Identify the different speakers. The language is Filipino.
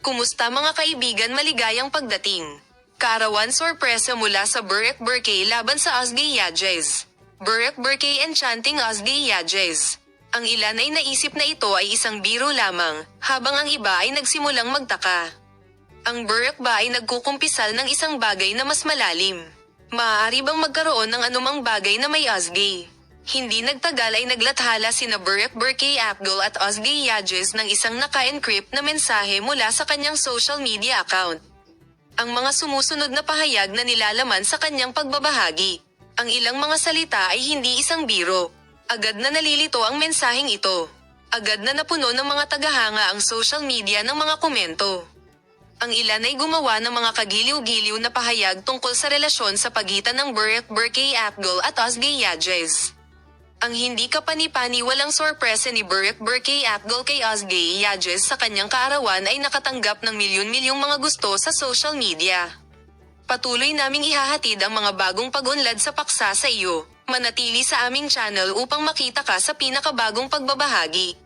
Speaker 1: Kumusta mga kaibigan, maligayang pagdating. Kaarawan sorpresa mula sa Burek Burkay laban sa Ozgie Yajez. Burek Burkay enchanting Ozgie Yajez. Ang ilan ay naisip na ito ay isang biro lamang, habang ang iba ay nagsimulang magtaka. Ang Burek ba ay nagkukumpisal ng isang bagay na mas malalim? Maaari bang magkaroon ng anumang bagay na may Ozgie? Hindi nagtagal ay naglathala sina Burek Burkay Apgol at Ozgie Yajez ng isang naka-encrypt na mensahe mula sa kanyang social media account. Ang mga sumusunod na pahayag na nilalaman sa kanyang pagbabahagi. Ang ilang mga salita ay hindi isang biro. Agad na nalilito ang mensaheng ito. Agad na napuno ng mga tagahanga ang social media ng mga komento. Ang ilan ay gumawa ng mga kagiliw-giliw na pahayag tungkol sa relasyon sa pagitan ng Burek Burkay Apgol at Ozgie Yajez. Ang hindi kapani-paniwalang sorpresa ni Burek Burkay Apgol kay Ozgie Yajez sa kanyang kaarawan ay nakatanggap ng milyon-milyong mga gusto sa social media. Patuloy naming ihahatid ang mga bagong pag-unlad sa paksa sa iyo. Manatili sa aming channel upang makita ka sa pinakabagong pagbabahagi.